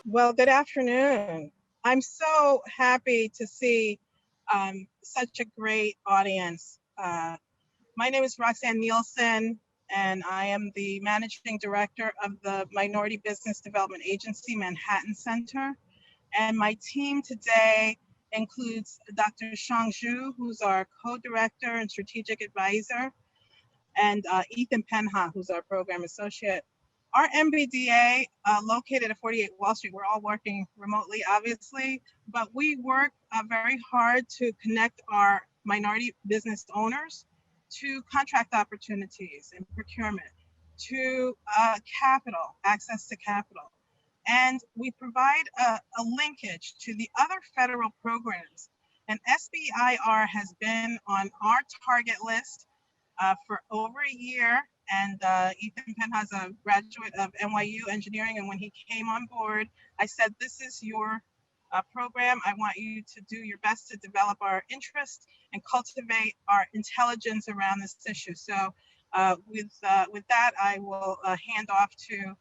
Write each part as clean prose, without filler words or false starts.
Well, good afternoon. I'm so happy to see such a great audience. My name is Roxanne Nielsen, and I am the Managing Director of the Minority Business Development Agency Manhattan Center. And my team today includes Dr. Shang Zhu, who's our co-director and strategic advisor, and Ethan Penha, who's our program associate. Our MBDA, located at 48 Wall Street, we're all working remotely, obviously, but we work very hard to connect our minority business owners to contract opportunities and procurement, to capital, access to capital. And we provide a linkage to the other federal programs. And SBIR has been on our target list for over a year. And Ethan Penn has a graduate of NYU engineering. And when he came on board, I said, this is your program. I want you to do your best to develop our interest and cultivate our intelligence around this issue. So with that, I will hand off to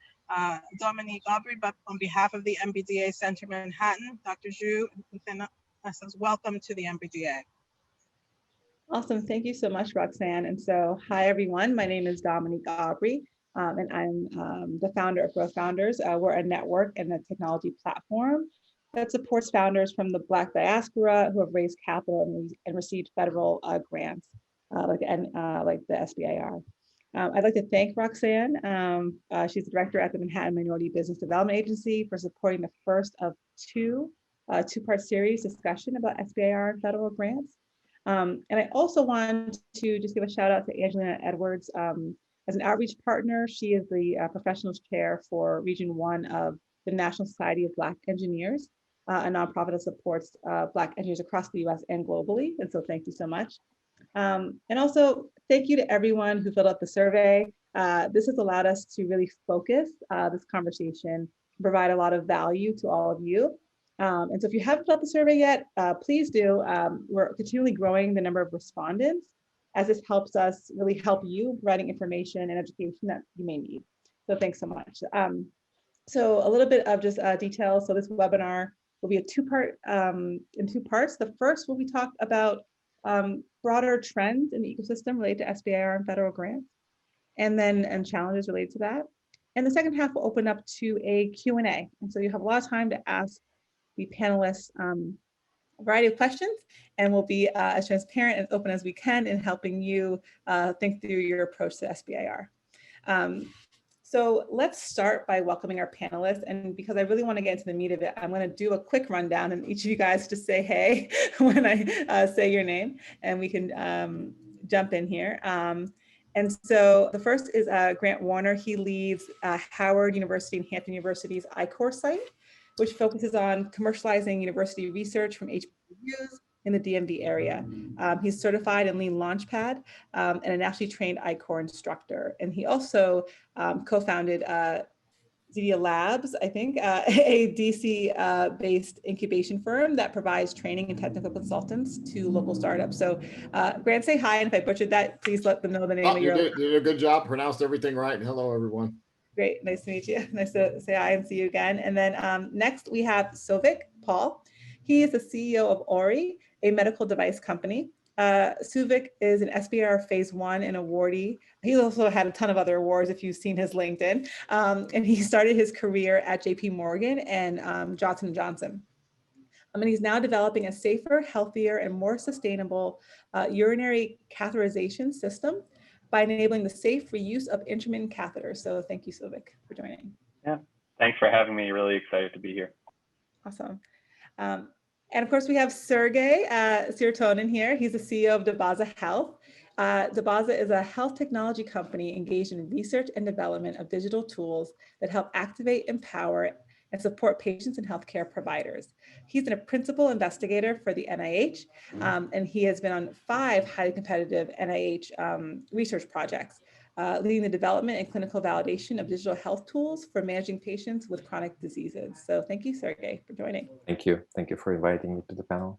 Dominique Aubry, but on behalf of the MBDA Center Manhattan, Dr. Zhu, within says welcome to the MBDA. Awesome. Thank you so much, Roxanne. And so, hi, everyone. My name is Dominique Aubry, and I'm the founder of Growth Founders. We're a network and a technology platform that supports founders from the Black diaspora who have raised capital and received federal grants, like the SBIR. I'd like to thank Roxanne. She's the director at the Manhattan Minority Business Development Agency for supporting the first of two-part series discussion about SBIR and federal grants. And I also want to just give a shout out to Angelina Edwards. As an outreach partner, she is the professionals chair for Region 1 of the National Society of Black Engineers, a nonprofit that supports Black engineers across the US and globally. And so thank you so much. And also thank you to everyone who filled out the survey. This has allowed us to really focus this conversation, provide a lot of value to all of you. And so if you haven't filled out the survey yet, please do. We're continually growing the number of respondents as this helps us really help you providing information and education that you may need. So thanks so much. So a little bit of just details. So this webinar will be in two parts. The first will be talk about broader trends in the ecosystem related to SBIR and federal grants, and challenges related to that. And the second half will open up to a Q&A. And so you have a lot of time to ask the panelists a variety of questions, and we'll be as transparent and open as we can in helping you think through your approach to SBIR. So let's start by welcoming our panelists. And because I really want to get into the meat of it, I'm going to do a quick rundown and each of you guys just say hey when I say your name, and we can jump in here. And so the first is Grant Warner. He leads Howard University and Hampton University's I-Core site, which focuses on commercializing university research from HBCUs in the DMV area. He's certified in Lean Launchpad and a nationally trained I-Core instructor. And he also co-founded Zedia Labs, I think, a DC-based incubation firm that provides training and technical consultants to local startups. So Grant, say hi, and if I butchered that, please let them know the name of your... You did a good job, pronounced everything right. Hello, everyone. Great, nice to meet you. Nice to say hi and see you again. And then next we have Souvik Paul. He is the CEO of Aubry, a medical device company. Souvik is an SBIR Phase 1 and awardee. He also had a ton of other awards if you've seen his LinkedIn. And he started his career at JP Morgan and Johnson & Johnson. And he's now developing a safer, healthier, and more sustainable urinary catheterization system by enabling the safe reuse of intermittent catheters. So thank you, Souvik, for joining. Yeah, thanks for having me. Really excited to be here. Awesome. And of course, we have Sergey Sirtonin here. He's the CEO of Dabaza Health. Dabaza is a health technology company engaged in research and development of digital tools that help activate, empower, and support patients and healthcare providers. He's a principal investigator for the NIH, and he has been on 5 highly competitive NIH research projects, leading the development and clinical validation of digital health tools for managing patients with chronic diseases. So thank you, Sergey, for joining. Thank you. Thank you for inviting me to the panel.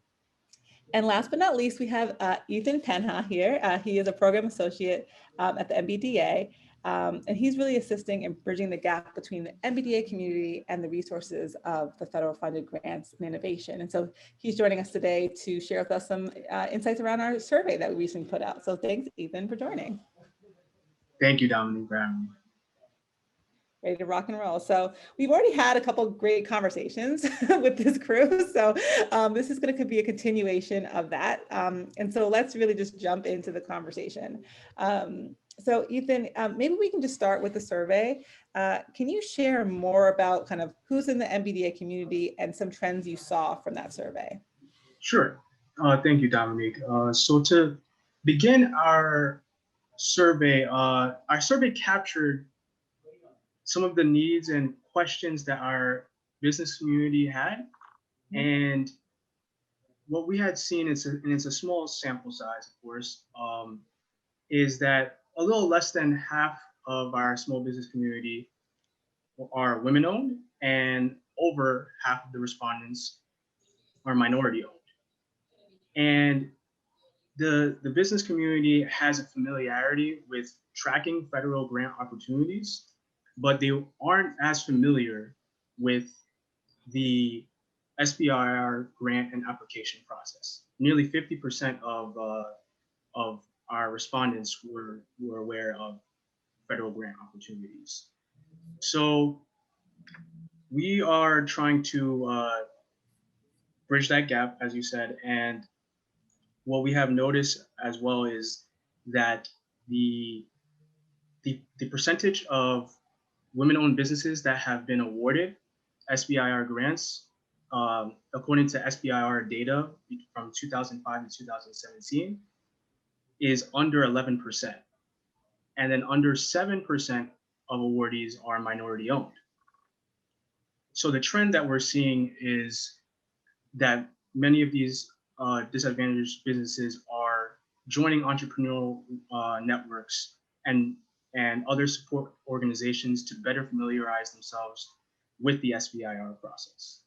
And last but not least, we have Ethan Penha here. He is a program associate at the MBDA. And he's really assisting in bridging the gap between the MBDA community and the resources of the federal funded grants and innovation. And so he's joining us today to share with us some insights around our survey that we recently put out. So thanks, Ethan, for joining. Thank you, Dominique, for having me. Ready to rock and roll. So we've already had a couple of great conversations with this crew. So this is going to be a continuation of that. And so let's really just jump into the conversation. So Ethan, maybe we can just start with the survey. Can you share more about kind of who's in the MBDA community and some trends you saw from that survey? Sure. Thank you, Dominique. So to begin our survey captured some of the needs and questions that our business community had. And what we had seen, and it's a small sample size, of course, is that a little less than half of our small business community are women-owned, and over half of the respondents are minority-owned. And the business community has a familiarity with tracking federal grant opportunities, but they aren't as familiar with the SBIR grant and application process. Nearly 50% of our respondents were aware of federal grant opportunities. So we are trying to bridge that gap, as you said, and what we have noticed as well is that the percentage of women-owned businesses that have been awarded SBIR grants, according to SBIR data from 2005 to 2017, is under 11%. And then under 7% of awardees are minority-owned. So the trend that we're seeing is that many of these disadvantaged businesses are joining entrepreneurial networks and other support organizations to better familiarize themselves with the SBIR process.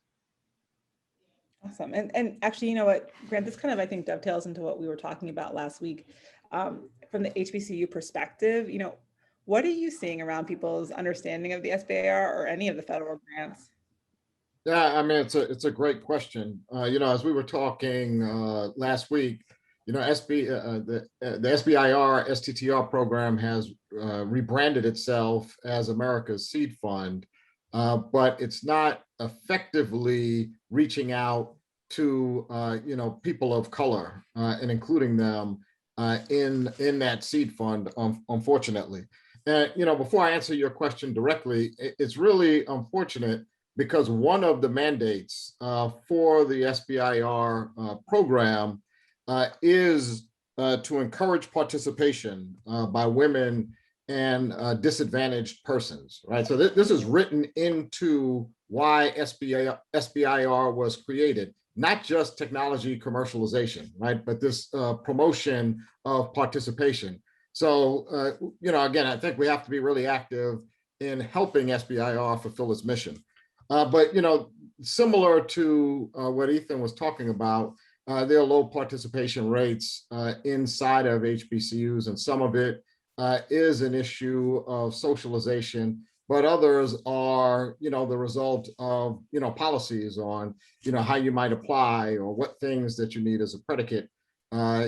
Awesome. And actually, you know what, Grant, this kind of, I think, dovetails into what we were talking about last week. From the HBCU perspective, you know, what are you seeing around people's understanding of the SBIR or any of the federal grants? Yeah, I mean, it's a great question. You know, as we were talking last week, you know, the SBIR STTR program has rebranded itself as America's Seed Fund, but it's not effectively reaching out to you know, people of color and including them in that seed fund, unfortunately. And you know, before I answer your question directly, it's really unfortunate because one of the mandates for the SBIR program is to encourage participation by women and disadvantaged persons, right? So this is written into why SBIR was created, not just technology commercialization, right? But this promotion of participation. So, you know, again, I think we have to be really active in helping SBIR fulfill its mission. But, you know, similar to what Ethan was talking about, there are low participation rates inside of HBCUs, and some of it is an issue of socialization, but others are, you know, the result of, you know, policies on, you know, how you might apply or what things that you need as a predicate,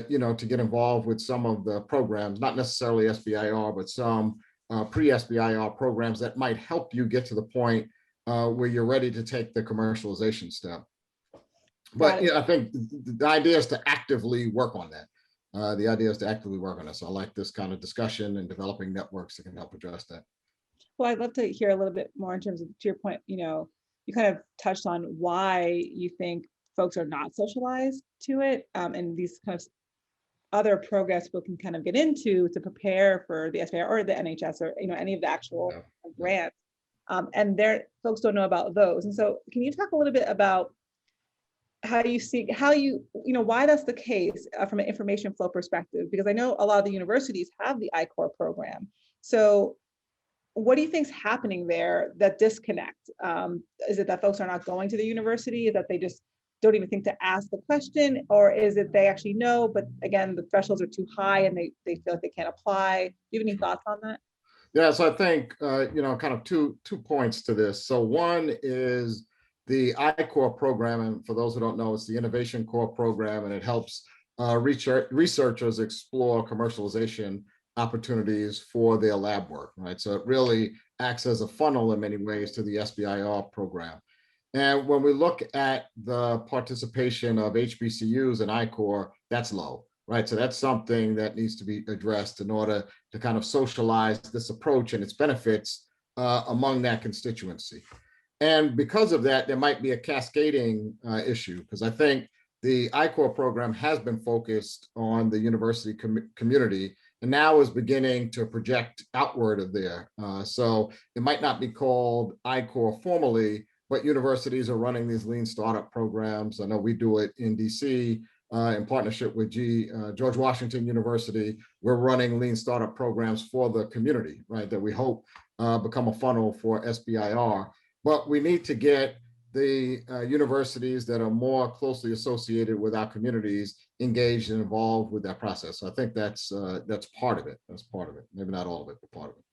you know, to get involved with some of the programs, not necessarily SBIR, but some pre-SBIR programs that might help you get to the point where you're ready to take the commercialization step. But you know, I think the idea is to actively work on that. The idea is to actively work on it. So I like this kind of discussion and developing networks that can help address that. Well, I'd love to hear a little bit more in terms of, to your point, you know, you kind of touched on why you think folks are not socialized to it, and these kind of other programs people can kind of get into to prepare for the SBIR or the NHS or, you know, any of the actual grants. And folks don't know about those. And so can you talk a little bit about how you see, why that's the case from an information flow perspective? Because I know a lot of the universities have the I-Corps program. So what do you think is happening there, that disconnect? Is it that folks are not going to the university? Is that they just don't even think to ask the question? Or is it they actually know, but again, the thresholds are too high and they feel like they can't apply? Do you have any thoughts on that? Yeah, so I think, kind of two points to this. So one is the I-Core program, and for those who don't know, it's the Innovation Core program, and it helps researchers explore commercialization opportunities for their lab work, right? So it really acts as a funnel in many ways to the SBIR program. And when we look at the participation of HBCUs in I-Core, that's low, right? So that's something that needs to be addressed in order to kind of socialize this approach and its benefits among that constituency. And because of that, there might be a cascading issue, because I think the I-Core program has been focused on the university community and now is beginning to project outward of there. So it might not be called I-Core formally, but universities are running these lean startup programs. I know we do it in DC in partnership with George Washington University. We're running lean startup programs for the community, right, that we hope become a funnel for SBIR. But we need to get the universities that are more closely associated with our communities engaged and involved with that process. So I think that's part of it. That's part of it. Maybe not all of it, but part of it.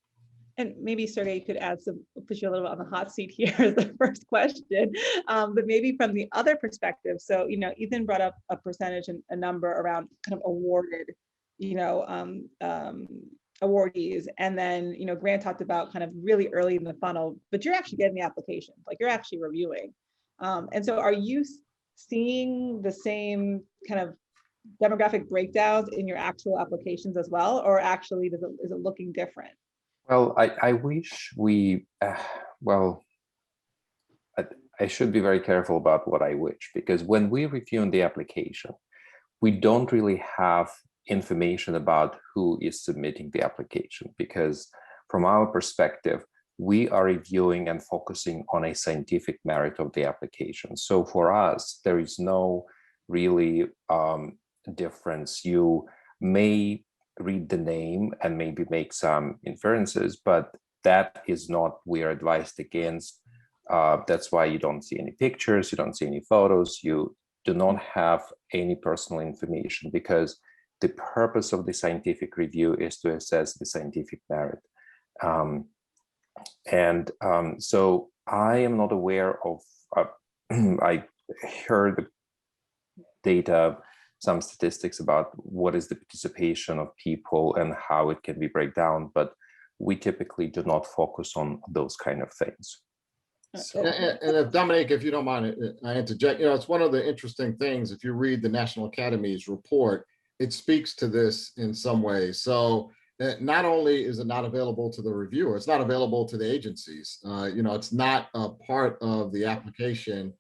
And maybe Sergey, you could add some, put you a little bit on the hot seat here as the first question, but maybe from the other perspective. So, Ethan brought up a percentage and a number around kind of awarded, awardees. And then, Grant talked about kind of really early in the funnel, but you're actually getting the applications, like you're actually reviewing. And so are you seeing the same kind of demographic breakdowns in your actual applications as well, or actually is it looking different? Well, I wish we, I should be very careful about what I wish, because when we review the application, we don't really have information about who is submitting the application, because from our perspective, we are reviewing and focusing on a scientific merit of the application. So for us, there is no really difference. You may read the name and maybe make some inferences, but that is not, we are advised against. That's why you don't see any pictures, you don't see any photos, you do not have any personal information, because the purpose of the scientific review is to assess the scientific merit. So I am not aware of, I heard data, some statistics about what is the participation of people and how it can be break down, but we typically do not focus on those kind of things. So. And if Dominique, if you don't mind, I interject. It's one of the interesting things. If you read the National Academy's report, it speaks to this in some ways. So not only is it not available to the reviewer, it's not available to the agencies. It's not a part of the application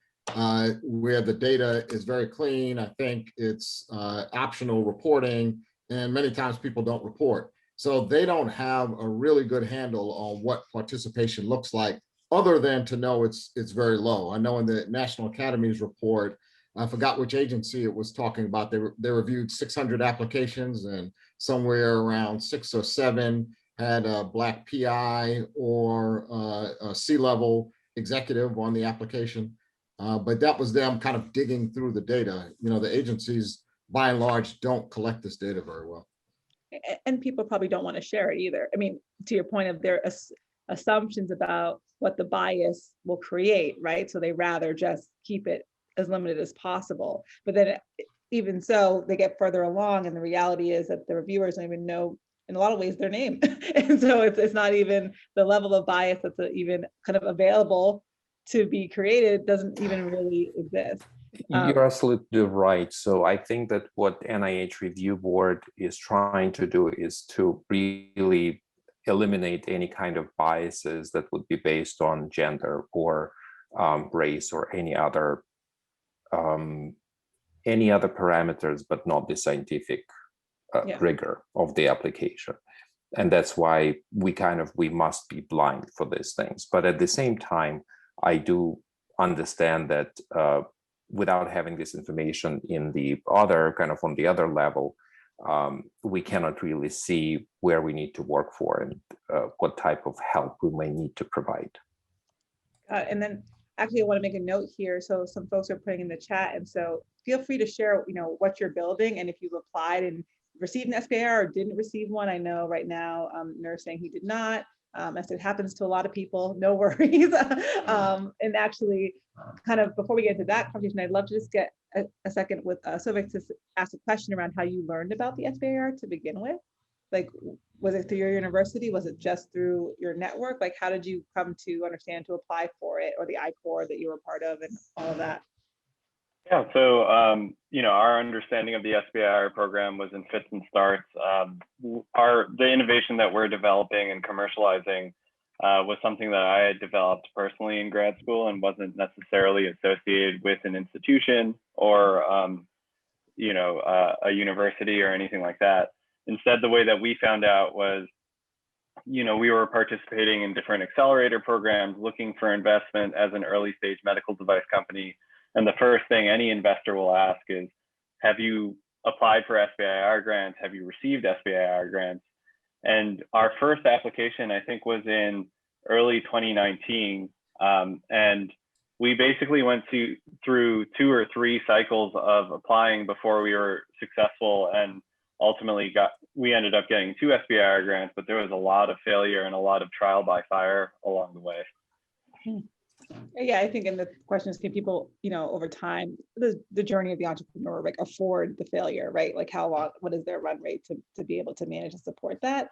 where the data is very clean. I think it's optional reporting, and many times people don't report. So they don't have a really good handle on what participation looks like, other than to know it's very low. I know in the National Academy's report, I forgot which agency it was talking about. They reviewed 600 applications, and somewhere around 6 or 7 had a Black PI or a C-level executive on the application. But that was them kind of digging through the data. The agencies, by and large, don't collect this data very well. And people probably don't want to share it either. I mean, to your point of their assumptions about what the bias will create, right? So they rather just keep it as limited as possible. But then even so, they get further along, and the reality is that the reviewers don't even know, in a lot of ways, their name. And so it's not even the level of bias that's even kind of available to be created, doesn't even really exist. You're absolutely right. So I think that what NIH Review Board is trying to do is to really eliminate any kind of biases that would be based on gender or race or any other parameters, but not the scientific rigor of the application. And that's why we must be blind for these things. But at the same time, I do understand that without having this information in the other kind of on the other level, we cannot really see where we need to work for and what type of help we may need to provide. And then actually I want to make a note here. So some folks are putting in the chat, and so feel free to share, what you're building, and if you've applied and received an SBIR or didn't receive one. I know right now, Nurse saying he did not. As it happens to a lot of people, no worries. And actually, kind of before we get into that conversation, I'd love to just get a second with Sylvia to ask a question around how you learned about the SBIR to begin with. Like, was it through your university? Was it just through your network? Like, how did you come to understand to apply for it, or the I-Corps that you were part of and all of that? Yeah, so our understanding of the SBIR program was in fits and starts. The innovation that we're developing and commercializing was something that I had developed personally in grad school and wasn't necessarily associated with an institution or a university or anything like that. Instead, the way that we found out was, we were participating in different accelerator programs, looking for investment as an early stage medical device company. And the first thing any investor will ask is, have you applied for SBIR grants? Have you received SBIR grants? And our first application, I think, was in early 2019. And we basically went through 2 or 3 cycles of applying before we were successful, and ultimately we ended up getting 2 SBIR grants, but there was a lot of failure and a lot of trial by fire along the way. Yeah, I think, and the question is, can people, over time, the journey of the entrepreneur, like, afford the failure, right? Like, how long, what is their run rate to be able to manage and support that?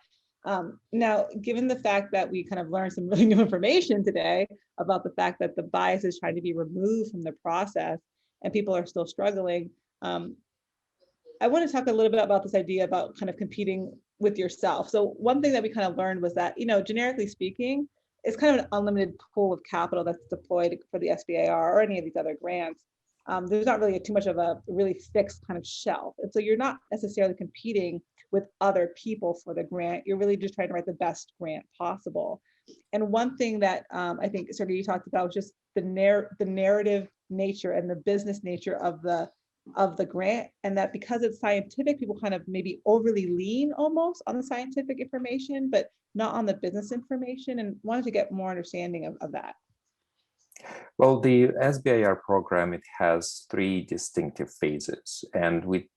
Now, given the fact that we kind of learned some really new information today about the fact that the bias is trying to be removed from the process and people are still struggling, I want to talk a little bit about this idea about kind of competing with yourself. So one thing that we kind of learned was that, generically speaking, it's kind of an unlimited pool of capital that's deployed for the SBIR or any of these other grants. There's not really too much of a really fixed kind of shelf. And so you're not necessarily competing with other people for the grant. You're really just trying to write the best grant possible. And one thing that I think, Sergey, you talked about was just the narrative nature and the business nature of the grant, and that because it's scientific, people kind of maybe overly lean almost on the scientific information, but not on the business information, and wanted to get more understanding of that. Well, the SBIR program, it has 3 distinctive phases, and we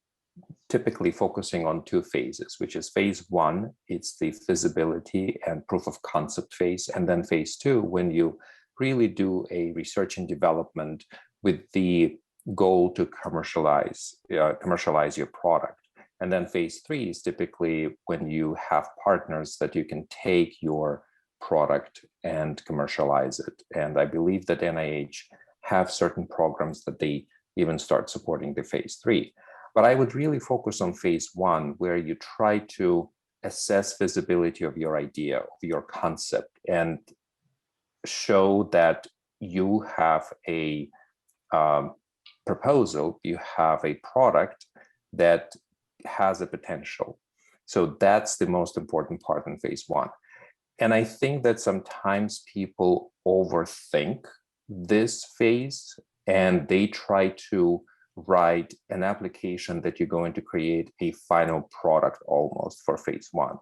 typically focusing on 2 phases, which is phase 1, it's the feasibility and proof of concept phase, and then phase 2, when you really do a research and development with the goal to commercialize your product. And then phase 3 is typically when you have partners that you can take your product and commercialize it. And I believe that NIH have certain programs that they even start supporting the phase 3. But I would really focus on phase 1, where you try to assess feasibility of your idea, of your concept, and show that you have a proposal, you have a product that has a potential. So that's the most important part in phase 1. And I think that sometimes people overthink this phase and they try to write an application that you're going to create a final product almost for phase 1.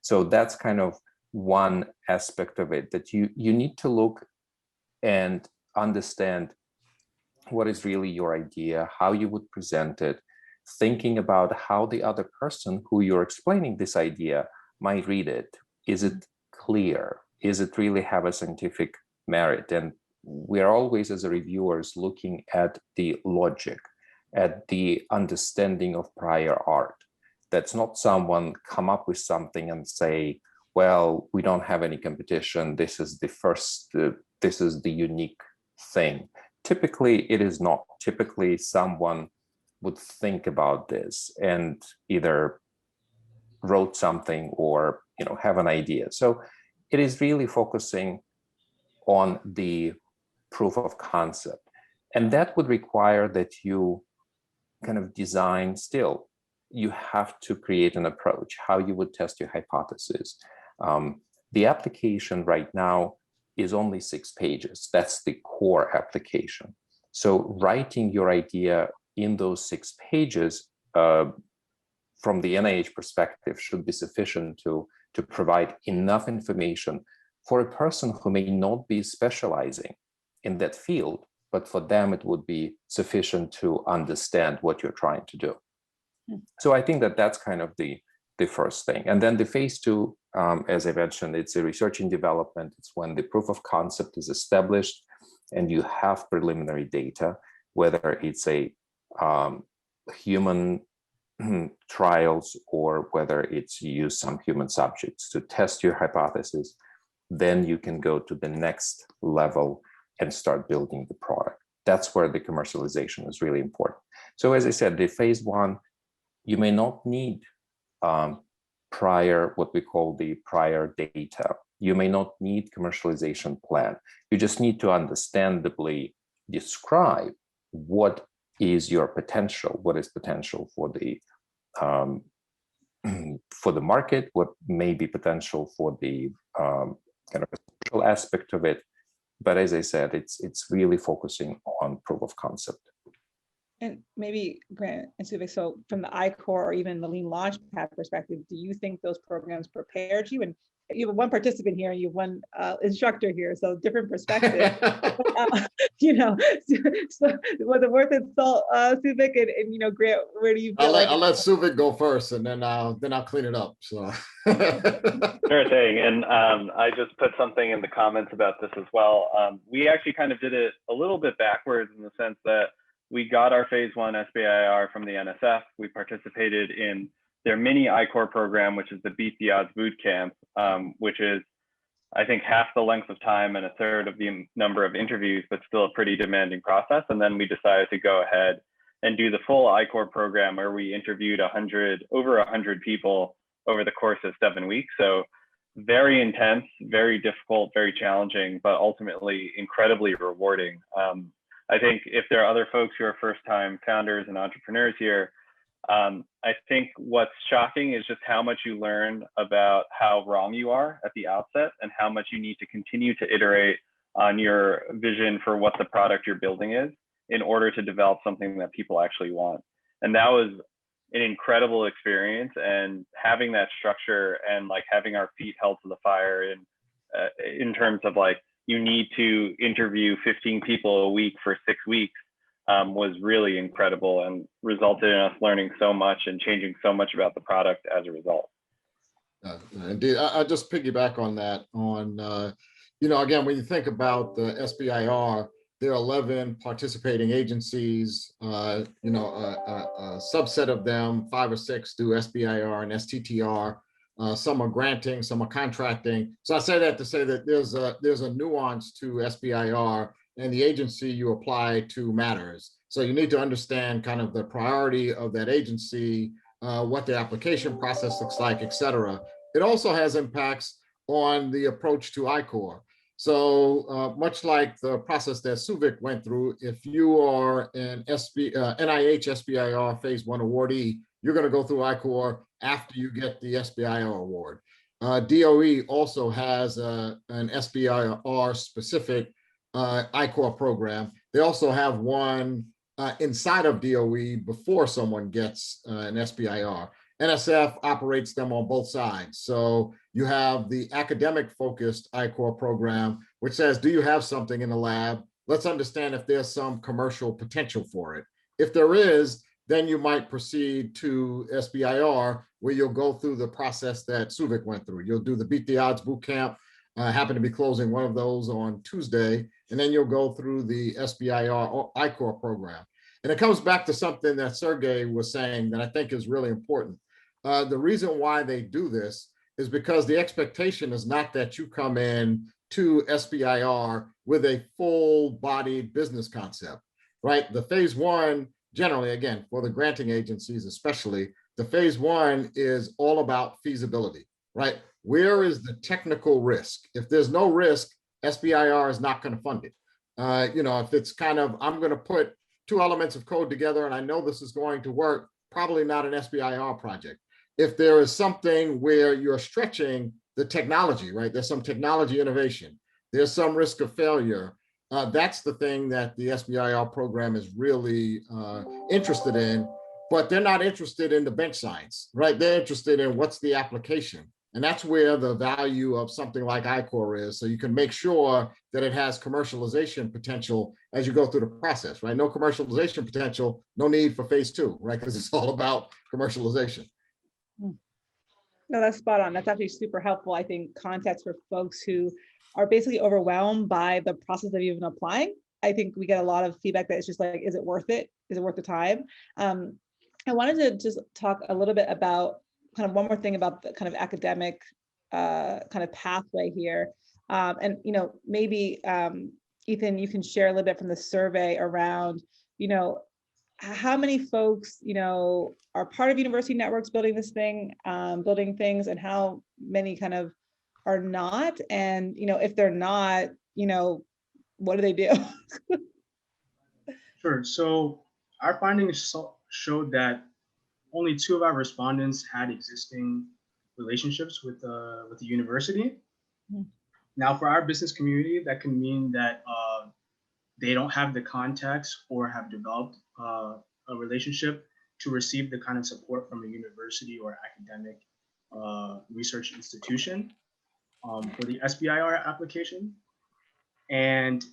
So that's kind of one aspect of it, that you need to look and understand what is really your idea, how you would present it, thinking about how the other person who you're explaining this idea might read it. Is it clear? Is it really have a scientific merit? And we're always, as reviewers, looking at the logic, at the understanding of prior art. That's not someone come up with something and say, well, we don't have any competition. This is the first, this is the unique thing. Typically, it is not. Typically, someone would think about this and either wrote something or have an idea. So it is really focusing on the proof of concept. And that would require that you kind of design still. You have to create an approach, how you would test your hypothesis. The application right now is only 6 pages. That's the core application. So writing your idea in those 6 pages from the NIH perspective should be sufficient to provide enough information for a person who may not be specializing in that field, but for them it would be sufficient to understand what you're trying to do. So I think that that's kind of the first thing. And then the phase two, as I mentioned, it's a research and development. It's when the proof of concept is established and you have preliminary data, whether it's a human trials or whether it's you use some human subjects to test your hypothesis, then you can go to the next level and start building the product. That's where the commercialization is really important. So as I said, the phase one, you may not need prior, what we call the prior data. You may not need commercialization plan. You just need to understandably describe what is your potential, what is potential for the market, what may be potential for the kind of social aspect of it. But as I said, it's really focusing on proof of concept. And maybe Grant and Suvik, so from the I-Core or even the Lean Launchpad perspective, do you think those programs prepared you? And you have one participant here, and you have one instructor here, so different perspective. You know, so was it worth it, Suvik and Grant? Where do you feel I'll let Suvik go first, and then I'll clean it up. So sure thing. And I just put something in the comments about this as well. We actually kind of did it a little bit backwards in the sense that we got our phase one SBIR from the NSF. We participated in their mini I-Core program, which is the Beat the Odds boot camp, which is, I think, half the length of time and a third of the number of interviews, but still a pretty demanding process. And then we decided to go ahead and do the full I-Core program, where we interviewed over 100 people over the course of 7 weeks. So very intense, very difficult, very challenging, but ultimately incredibly rewarding. I think if there are other folks who are first-time founders and entrepreneurs here, I think what's shocking is just how much you learn about how wrong you are at the outset and how much you need to continue to iterate on your vision for what the product you're building is in order to develop something that people actually want. And that was an incredible experience, and having that structure and like having our feet held to the fire in terms of like, you need to interview 15 people a week for 6 weeks was really incredible and resulted in us learning so much and changing so much about the product as a result. Indeed, I just piggyback on that. Again, when you think about the SBIR, there are 11 participating agencies. A subset of them, 5 or 6, do SBIR and STTR. Some are granting, some are contracting. So I say that to say that there's a nuance to SBIR, and the agency you apply to matters. So you need to understand kind of the priority of that agency, what the application process looks like, et cetera. It also has impacts on the approach to I-Core. So much like the process that Suvik went through, if you are an NIH SBIR phase 1 awardee, you're going to go through I-Core after you get the SBIR award. DOE also has an SBIR specific I-Core program. They also have one inside of DOE before someone gets an SBIR. NSF operates them on both sides. So you have the academic focused I-Core program, which says, do you have something in the lab? Let's understand if there's some commercial potential for it. If there is, then you might proceed to SBIR, where you'll go through the process that Suvik went through. You'll do the Beat the Odds boot camp. I happen to be closing one of those on Tuesday, and then you'll go through the SBIR I-Core program. And it comes back to something that Sergey was saying that I think is really important. The reason why they do this is because the expectation is not that you come in to SBIR with a full-bodied business concept, right? The phase 1, generally, again, for the granting agencies especially, the phase 1 is all about feasibility, right? Where is the technical risk? If there's no risk, SBIR is not going to fund it. If it's kind of, I'm going to put 2 elements of code together and I know this is going to work, probably not an SBIR project. If there is something where you're stretching the technology, right? There's some technology innovation. There's some risk of failure. That's the thing that the SBIR program is really interested in, but they're not interested in the bench science, right? They're interested in what's the application. And that's where the value of something like I-Core is. So you can make sure that it has commercialization potential as you go through the process, right? No commercialization potential, no need for phase 2, right? Because it's all about commercialization. No, that's spot on. That's actually super helpful. I think context for folks who are basically overwhelmed by the process of even applying. I think we get a lot of feedback that it's just like, is it worth it? Is it worth the time? I wanted to just talk a little bit about kind of one more thing about the kind of academic kind of pathway here. And, you know, maybe Ethan, you can share a little bit from the survey around, you know, how many folks, you know, are part of university networks building this thing, building things, and how many kind of are not? And, you know, if they're not, you know, what do they do? Sure. So our findings showed that only 2 of our respondents had existing relationships with the university. Hmm. Now, for our business community, that can mean that they don't have the contacts or have developed a relationship to receive the kind of support from a university or academic research institution for the SBIR application. And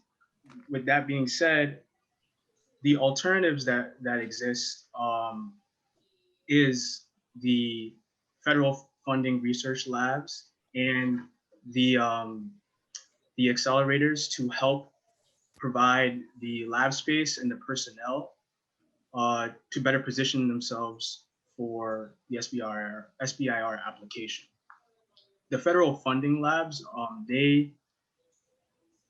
with that being said, the alternatives that exist is the federal funding research labs and the accelerators to help provide the lab space and the personnel to better position themselves for the SBIR application. The federal funding labs,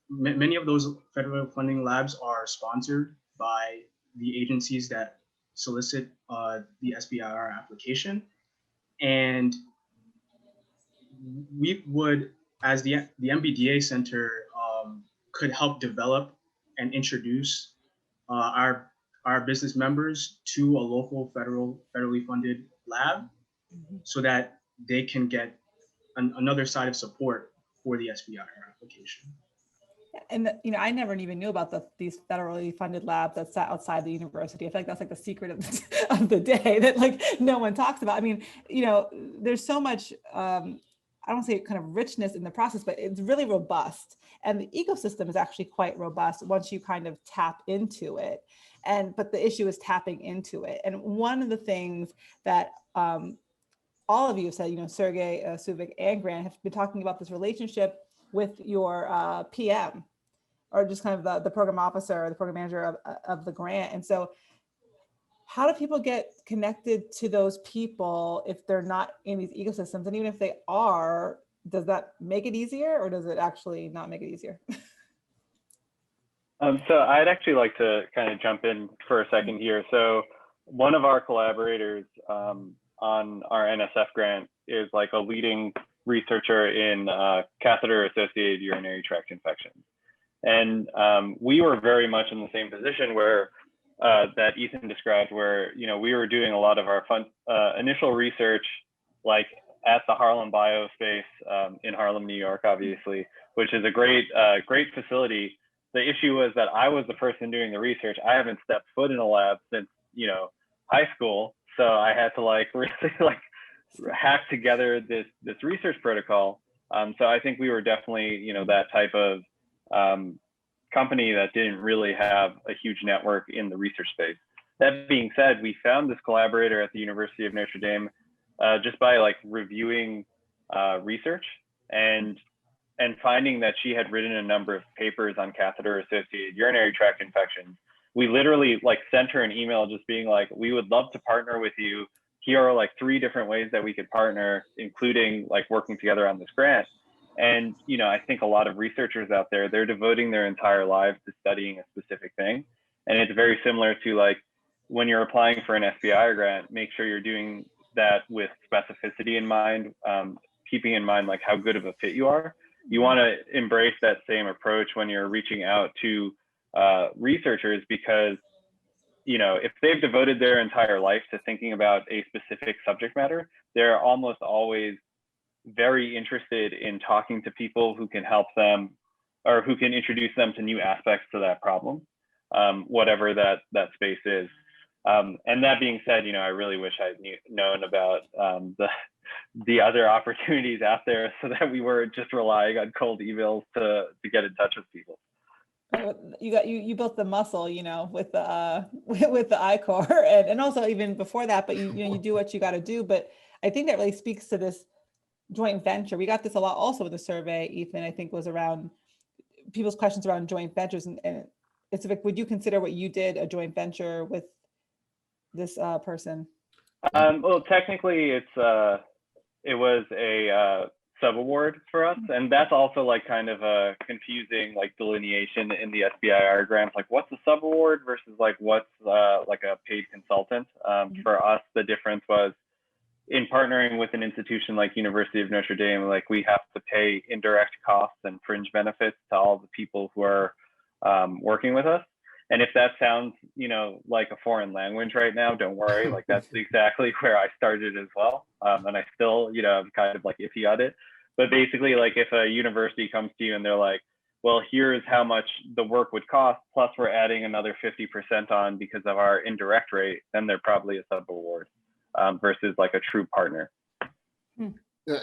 many of those federal funding labs are sponsored by the agencies that solicit the SBIR application. And we would, as the MBDA Center, could help develop and introduce our business members to a local federally funded lab so that they can get another side of support for the SBIR application. And you know, I never even knew about these federally funded labs that sat outside the university. I feel like that's like the secret of the day that like no one talks about. I mean, you know, there's so much, I don't say kind of richness in the process, but it's really robust. And the ecosystem is actually quite robust once you kind of tap into it. But the issue is tapping into it. And one of the things that all of you have said, you know, Sergey, Suvik, and Grant have been talking about this relationship with your PM, or just kind of the program officer or the program manager of the grant. And so how do people get connected to those people if they're not in these ecosystems? And even if they are, does that make it easier, or does it actually not make it easier? So I'd actually like to kind of jump in for a second here. So one of our collaborators on our NSF grant is like a leading researcher in catheter-associated urinary tract infections. And we were very much in the same position where that Ethan described, where, you know, we were doing a lot of our initial research, like at the Harlem Biospace in Harlem, New York, obviously, which is a great facility. The issue was that I was the person doing the research. I haven't stepped foot in a lab since, you know, high school. So I had to like really like hack together this research protocol. So I think we were definitely, you know, that type of company that didn't really have a huge network in the research space. That being said, we found this collaborator at the University of Notre Dame just by like reviewing research and finding that she had written a number of papers on catheter-associated urinary tract infections. We literally like sent her an email just being like, we would love to partner with you. Here are like 3 different ways that we could partner, including like working together on this grant. And, you know, I think a lot of researchers out there, they're devoting their entire lives to studying a specific thing. And it's very similar to like when you're applying for an SBIR grant, make sure you're doing that with specificity in mind, keeping in mind like how good of a fit you are. You want to embrace that same approach when you're reaching out to researchers, because, you know, if they've devoted their entire life to thinking about a specific subject matter, they're almost always very interested in talking to people who can help them or who can introduce them to new aspects to that problem, whatever that space is. And that being said, I really wish I'd known about the other opportunities out there so that we weren't just relying on cold emails to get in touch with people. You built the muscle, with the with the I-Core, and also even before that, but you do what you got to do. But I think that really speaks to this joint venture. We got this a lot also with the survey, Ethan, I think was around people's questions around joint ventures. And it's like, would you consider what you did a joint venture with this person? Well, technically it was a sub-award for us. And that's also like kind of a confusing like delineation in the SBIR grants, like what's a sub-award versus like what's like a paid consultant. For us, the difference was in partnering with an institution like University of Notre Dame, like we have to pay indirect costs and fringe benefits to all the people who are working with us. And if that sounds, like a foreign language right now, don't worry. Like that's exactly where I started as well. And I still, I'm kind of like iffy on it. But basically, like if a university comes to you and they're like, well, here's how much the work would cost, plus we're adding another 50% on because of our indirect rate, then they're probably a sub-award versus like a true partner.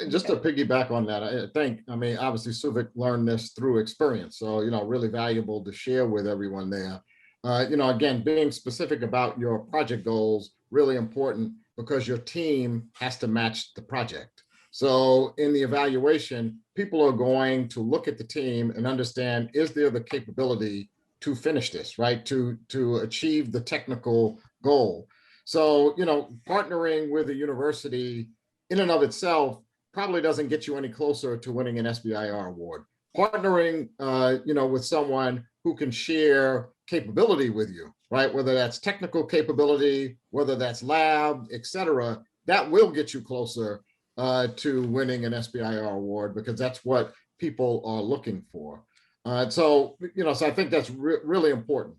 Just to piggyback on that, I think, obviously Suvik learned this through experience. So, really valuable to share with everyone there. Again, being specific about your project goals, really important because your team has to match the project. So in the evaluation, people are going to look at the team and understand, is there the capability to finish this, right? To achieve the technical goal. So, partnering with a university in and of itself probably doesn't get you any closer to winning an SBIR award. Partnering, with someone who can share capability with you, right? Whether that's technical capability, whether that's lab, et cetera, that will get you closer to winning an SBIR award because that's what people are looking for. So I think that's really important.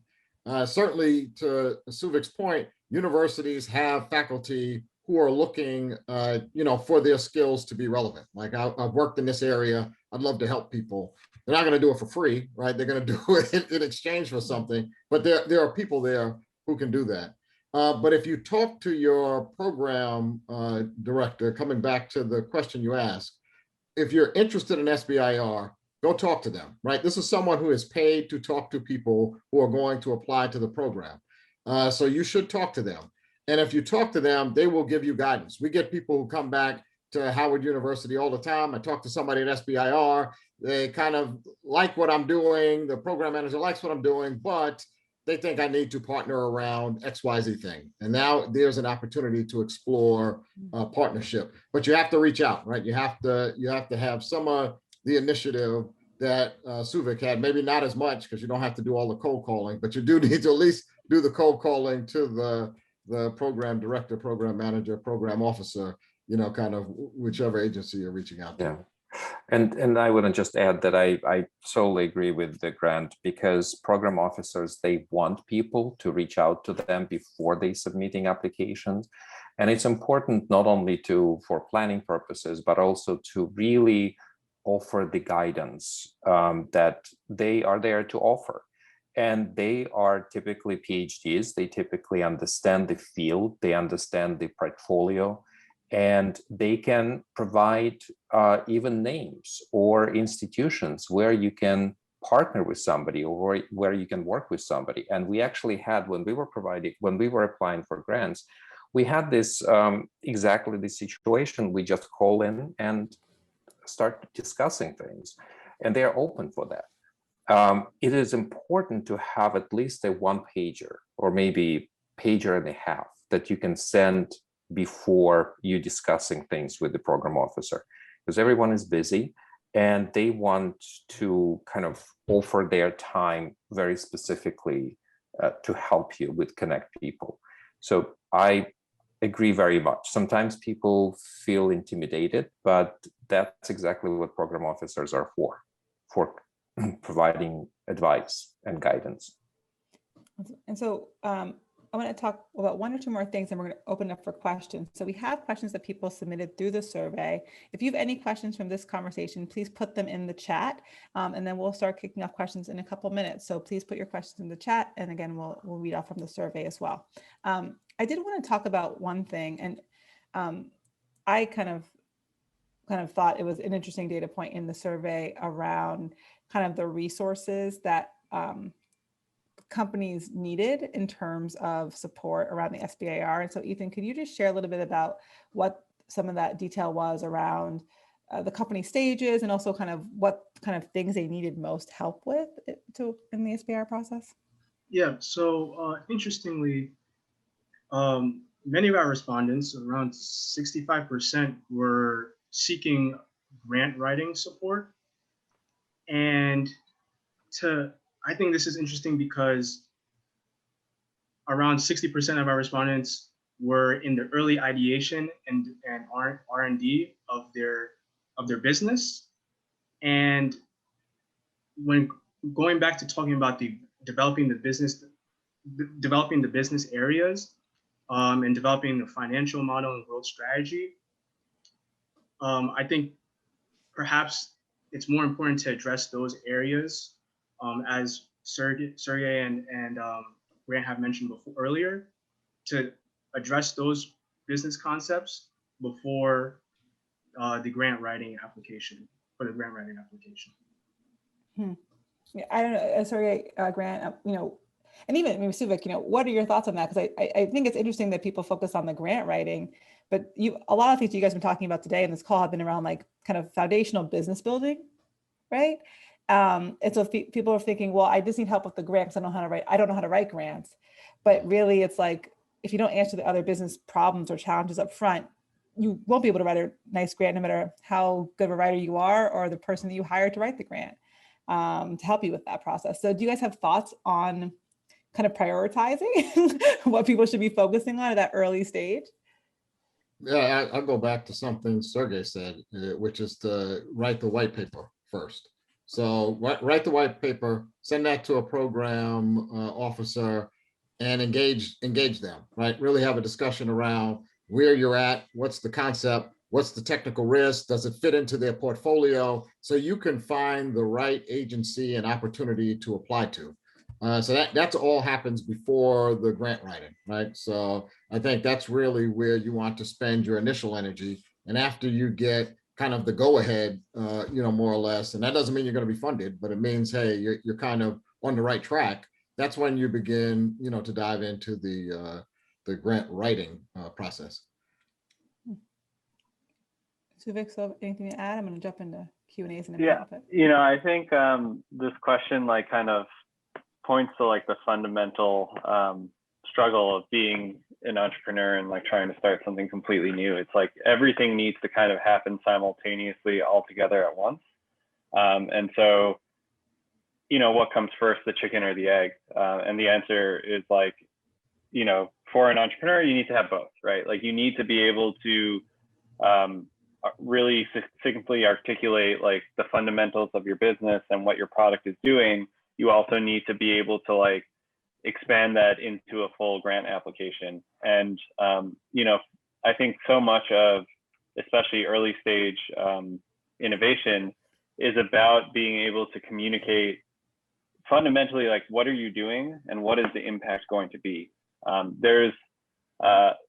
Certainly to Suvik's point, universities have faculty who are looking, for their skills to be relevant. Like I've worked in this area, I'd love to help people. They're not going to do it for free, right? They're going to do it in exchange for something, but there are people there who can do that. But if you talk to your program director, coming back to the question you asked, if you're interested in SBIR, go talk to them, right? This is someone who is paid to talk to people who are going to apply to the program. So you should talk to them. And if you talk to them, they will give you guidance. We get people who come back to Howard University all the time. I talk to somebody at SBIR. They kind of like what I'm doing. The program manager likes what I'm doing, but they think I need to partner around XYZ thing. And now there's an opportunity to explore a partnership, but you have to reach out, right? You have to have some of the initiative that Suvik had, maybe not as much because you don't have to do all the cold calling, but you do need to at least do the cold calling to the program director, program manager, program officer, kind of whichever agency you're reaching out to. Yeah. And I want to just add that I solely agree with the grant because program officers, they want people to reach out to them before they submitting applications. And it's important not only for planning purposes, but also to really offer the guidance that they are there to offer. And they are typically PhDs. They typically understand the field. They understand the portfolio. And they can provide even names or institutions where you can partner with somebody or where you can work with somebody. And we actually had, when we were applying for grants, we had this exactly the situation. We just call in and start discussing things, and they're open for that. It is important to have at least a one-pager or maybe pager and a half that you can send before you discussing things with the program officer, because everyone is busy and they want to kind of offer their time very specifically to help you with connect people. So I agree very much. Sometimes people feel intimidated, but that's exactly what program officers are for providing advice and guidance. And so I want to talk about one or two more things and we're going to open up for questions. So we have questions that people submitted through the survey. If you have any questions from this conversation, please put them in the chat, and then we'll start kicking off questions in a couple minutes. So please put your questions in the chat, and again, we'll read off from the survey as well. I did want to talk about one thing, and I kind of thought it was an interesting data point in the survey around kind of the resources that companies needed in terms of support around the SBIR. And so Ethan, could you just share a little bit about what some of that detail was around the company stages, and also kind of what kind of things they needed most help with in the SBIR process? Yeah, so interestingly, many of our respondents, around 65%, were seeking grant writing support. And I think this is interesting because around 60% of our respondents were in the early ideation and R&D of their business. And when going back to talking about developing the business areas, and developing the financial model and growth strategy, I think perhaps it's more important to address those areas, as Sergey and Grant have mentioned earlier, to address those business concepts before the grant writing application. Yeah, I don't know, Sergey, Grant, and even maybe Suvik, what are your thoughts on that? Because I think it's interesting that people focus on the grant writing, but a lot of things you guys have been talking about today in this call have been around like kind of foundational business building, right? And so people are thinking, well, I just need help with the grants. I don't know how to write grants. But really, it's like, if you don't answer the other business problems or challenges up front, you won't be able to write a nice grant, no matter how good of a writer you are or the person that you hired to write the grant, to help you with that process. So do you guys have thoughts on kind of prioritizing what people should be focusing on at that early stage? Yeah, I'll go back to something Sergey said, which is to write the white paper first. So write the white paper, send that to a program officer, and engage them, right? Really have a discussion around where you're at, what's the concept, what's the technical risk, does it fit into their portfolio, so you can find the right agency and opportunity to apply to. So that's all happens before the grant writing, right? So I think that's really where you want to spend your initial energy. And after you get kind of the go ahead, more or less, and that doesn't mean you're going to be funded, but it means, hey, you're kind of on the right track. That's when you begin, to dive into the grant writing process. Suvik, so anything to add? I'm going to jump into Q&As in a minute. Yeah, I think this question like kind of points to like the fundamental struggle of being an entrepreneur and like trying to start something completely new. It's like everything needs to kind of happen simultaneously all together at once. And so, what comes first, the chicken or the egg? And the answer is like, for an entrepreneur, you need to have both, right? Like you need to be able to really succinctly articulate like the fundamentals of your business and what your product is doing. You also need to be able to like expand that into a full grant application. And, I think so much of, especially early stage innovation, is about being able to communicate fundamentally, like, what are you doing and what is the impact going to be? There's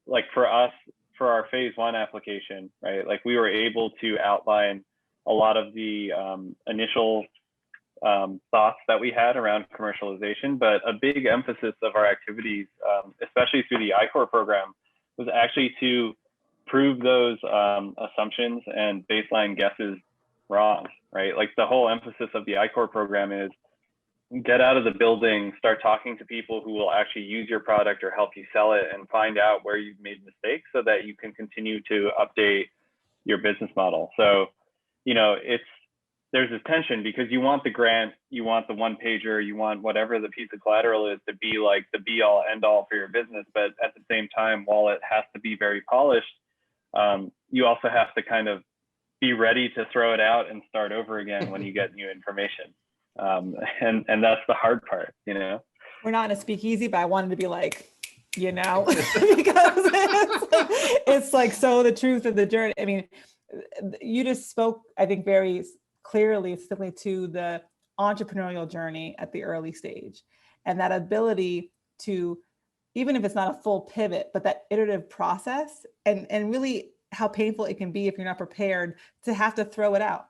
like for us, for our phase 1 application, right? Like we were able to outline a lot of the initial thoughts that we had around commercialization, but a big emphasis of our activities, especially through the I-Corps program, was actually to prove those assumptions and baseline guesses wrong, right? Like the whole emphasis of the I-Corps program is get out of the building, start talking to people who will actually use your product or help you sell it, and find out where you've made mistakes so that you can continue to update your business model. So, there's this tension because you want the grant, you want the one pager, you want whatever the piece of collateral is to be like the be all end all for your business. But at the same time, while it has to be very polished, you also have to kind of be ready to throw it out and start over again when you get new information. And that's the hard part, We're not in a speakeasy, but I wanted to be like, you know, because it's like so the truth of the journey. I mean, you just spoke, I think, very clearly, simply to the entrepreneurial journey at the early stage, and that ability to, even if it's not a full pivot, but that iterative process, and really how painful it can be if you're not prepared to have to throw it out,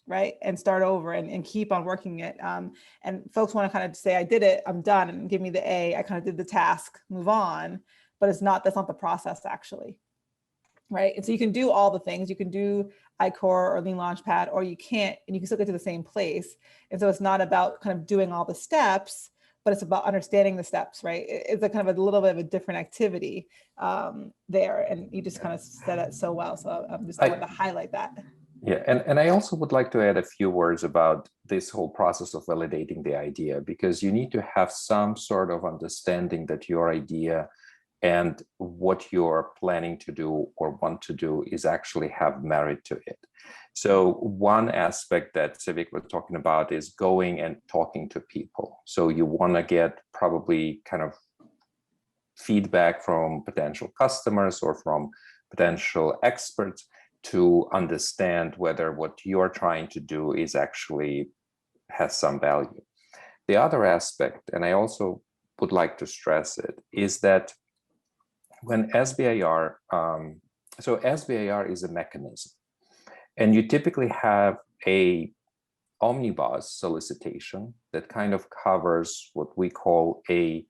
right? And start over and keep on working it. And folks want to kind of say, I did it, I'm done, and give me the A, I kind of did the task, move on. But that's not the process actually, right? And so you can do all the things, you can do iCore or Lean Launchpad, or you can't, and you can still get to the same place. And so it's not about kind of doing all the steps, but it's about understanding the steps, right? It's a kind of a little bit of a different activity there. And you just kind of said it so well. So I wanted to highlight that. Yeah, and I also would like to add a few words about this whole process of validating the idea, because you need to have some sort of understanding that your idea and what you're planning to do or want to do is actually have merit to it. So one aspect that Civic was talking about is going and talking to people. So you want to get probably kind of feedback from potential customers or from potential experts to understand whether what you're trying to do is actually has some value. The other aspect, and I also would like to stress it, is that when SBIR, so SBIR is a mechanism, and you typically have a omnibus solicitation that kind of covers what we call the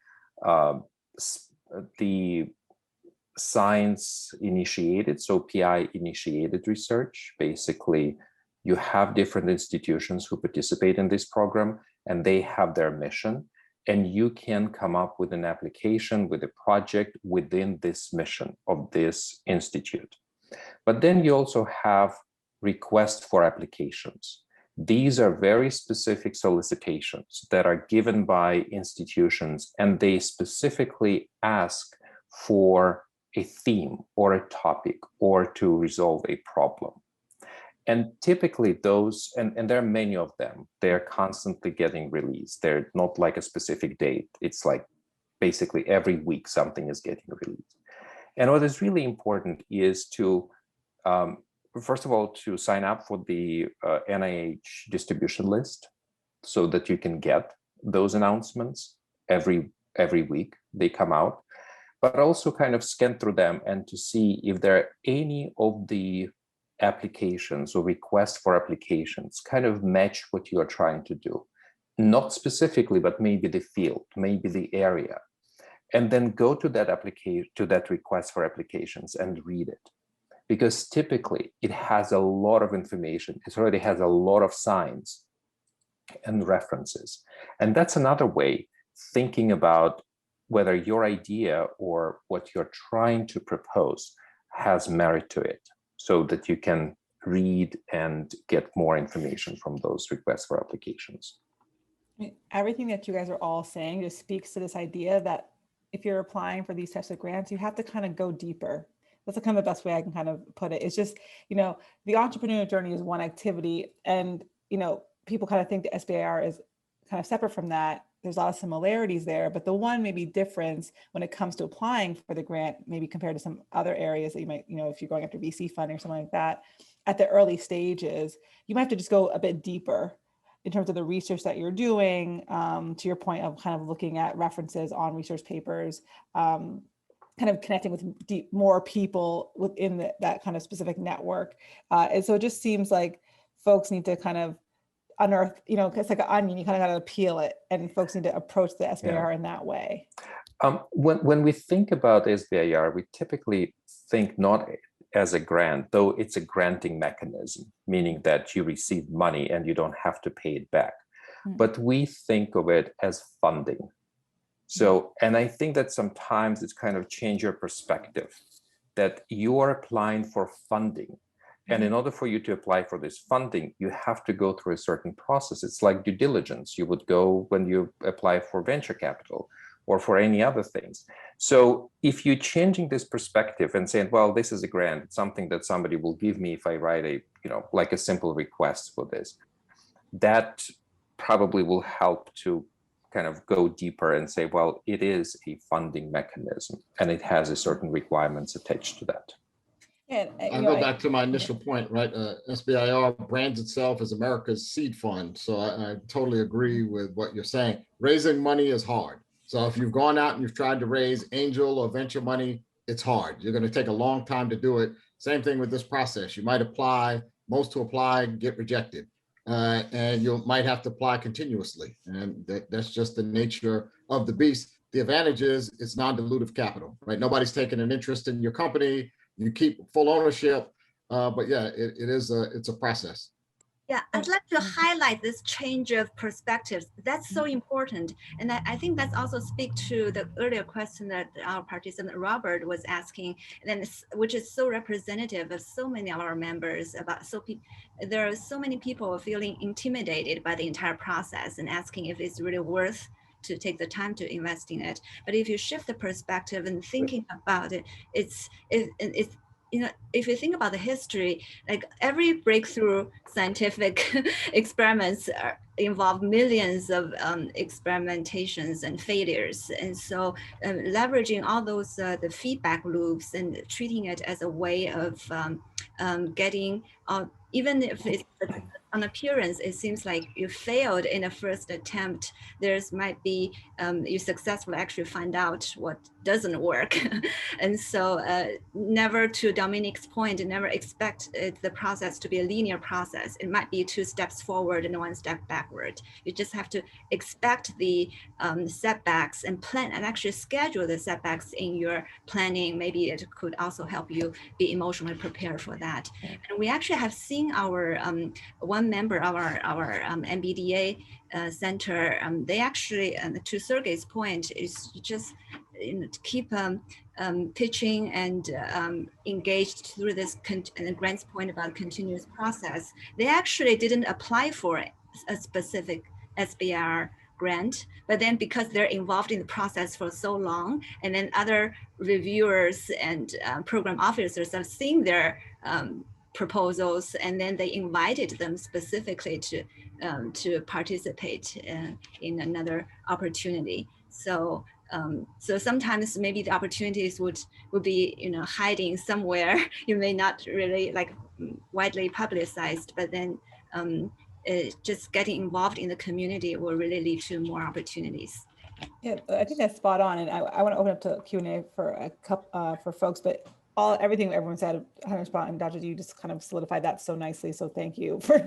science initiated, so PI initiated research. Basically, you have different institutions who participate in this program, and they have their mission, and you can come up with an application, with a project within this mission of this institute. But then you also have requests for applications. These are very specific solicitations that are given by institutions, and they specifically ask for a theme or a topic or to resolve a problem. And typically those, and there are many of them, they're constantly getting released. They're not like a specific date. It's like basically every week something is getting released. And what is really important is to, first of all, to sign up for the NIH distribution list so that you can get those announcements every week they come out, but also kind of scan through them and to see if there are any of the applications or requests for applications kind of match what you are trying to do. Not specifically, but maybe the field, maybe the area. And then go to that application, to that request for applications and read it. Because typically it has a lot of information. It already has a lot of signs and references. And that's another way thinking about whether your idea or what you're trying to propose has merit to it, so that you can read and get more information from those requests for applications. Everything that you guys are all saying just speaks to this idea that if you're applying for these types of grants, you have to kind of go deeper. That's kind of the best way I can kind of put it. It's just, you know, the entrepreneurial journey is one activity, and, you know, people kind of think the SBIR is kind of separate from that. There's a lot of similarities there, but the one maybe difference when it comes to applying for the grant, maybe compared to some other areas that you might, you know, if you're going after VC funding or something like that, at the early stages, you might have to just go a bit deeper in terms of the research that you're doing, to your point of kind of looking at references on research papers, kind of connecting with more people within that kind of specific network. And so it just seems like folks need to kind of unearth, you know, it's like an onion, you kind of got to peel it, and folks need to approach the SBIR in that way. When we think about SBIR, we typically think not as a grant, though it's a granting mechanism, meaning that you receive money and you don't have to pay it back. But we think of it as funding. So, and I think that sometimes it's kind of change your perspective, that you are applying for funding. And in order for you to apply for this funding, you have to go through a certain process. It's like due diligence. You would go when you apply for venture capital or for any other things. So if you're changing this perspective and saying, well, this is a grant, it's something that somebody will give me if I write a, you know, like a simple request for this, that probably will help to kind of go deeper and say, well, it is a funding mechanism and it has a certain requirements attached to that. And, I'll go back to my initial point, right? SBIR brands itself as America's seed fund. So I totally agree with what you're saying. Raising money is hard. So if you've gone out and you've tried to raise angel or venture money, it's hard. You're going to take a long time to do it. Same thing with this process. You might apply, most who apply get rejected. And you might have to apply continuously. And that's just the nature of the beast. The advantage is it's non-dilutive capital, right? Nobody's taking an interest in your company. You keep full ownership. But yeah, it's a process. Yeah, I'd like to highlight this change of perspectives. That's so important. And I think that's also speak to the earlier question that our participant Robert was asking, and then which is so representative of so many of our members about there are so many people feeling intimidated by the entire process and asking if it's really worth to take the time to invest in it. But if you shift the perspective and thinking about it, it's you know, if you think about the history, like every breakthrough scientific experiments involve millions of experimentations and failures. And so leveraging all those, the feedback loops and treating it as a way of getting, even if it's on appearance, it seems like you failed in the first attempt, there's might be, you successfully actually find out what doesn't work. And so never, to Dominique's point, never expect the process to be a linear process. It might be 2 steps forward and 1 step backward. You just have to expect the setbacks and plan and actually schedule the setbacks in your planning. Maybe it could also help you be emotionally prepared for that. And we actually have seen our one member of our MBDA center, they actually, to Sergey's point, is just keep pitching and engaged through this, and Grant's point about continuous process. They actually didn't apply for a specific SBIR grant, but then because they're involved in the process for so long, and then other reviewers and program officers have seen their proposals, and then they invited them specifically to participate in another opportunity. So so sometimes maybe the opportunities would be, you know, hiding somewhere. You may not really like widely publicized, but then just getting involved in the community will really lead to more opportunities. Yeah, I think that's spot on. And I want to open up to Q&A for a couple for folks, but everything everyone said, 100%, and Dr. you just kind of solidified that so nicely. So thank you for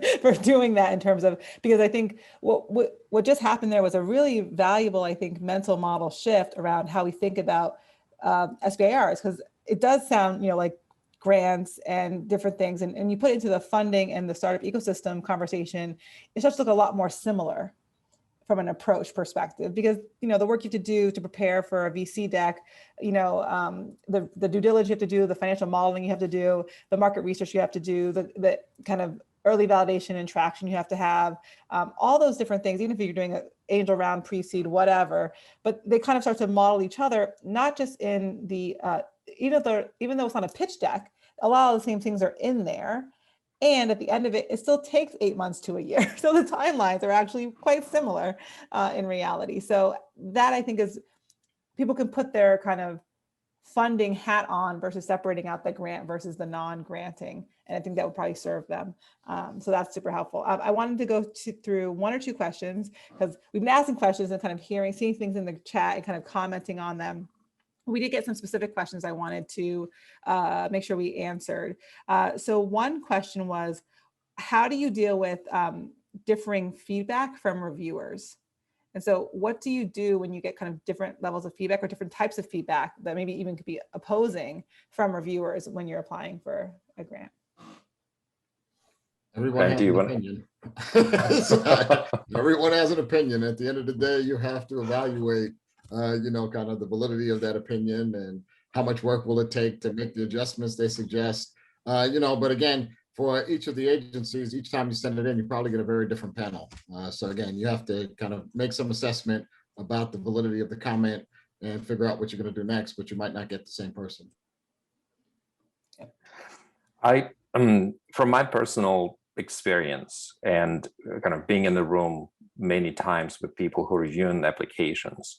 doing that in terms of, because I think what just happened there was a really valuable, I think, mental model shift around how we think about SBIRs, because it does sound, you know, like grants and different things, and you put it into the funding and the startup ecosystem conversation, it starts to look a lot more similar from an approach perspective, because, you know, the work you have to do to prepare for a VC deck, you know, the due diligence you have to do, the financial modeling you have to do, the market research you have to do, the kind of early validation and traction you have to have, all those different things, even if you're doing an angel round, pre-seed, whatever, but they kind of start to model each other, not just in the, even though it's not a pitch deck, a lot of the same things are in there. And at the end of it, it still takes 8 months to a year. So the timelines are actually quite similar in reality. So that, I think, is, people can put their kind of funding hat on versus separating out the grant versus the non-granting. And I think that would probably serve them. So that's super helpful. I wanted to go through 1 or 2 questions, because we've been asking questions and kind of seeing things in the chat and kind of commenting on them. We did get some specific questions I wanted to make sure we answered. So one question was, how do you deal with differing feedback from reviewers? And so what do you do when you get kind of different levels of feedback or different types of feedback that maybe even could be opposing from reviewers when you're applying for a grant? Everyone has an opinion. Everyone has an opinion. At the end of the day, you have to evaluate you know, kind of the validity of that opinion and how much work will it take to make the adjustments they suggest. You know, but again, for each of the agencies, each time you send it in, you probably get a very different panel. So again, you have to kind of make some assessment about the validity of the comment and figure out what you're going to do next, but you might not get the same person. From my personal experience and kind of being in the room many times with people who review applications.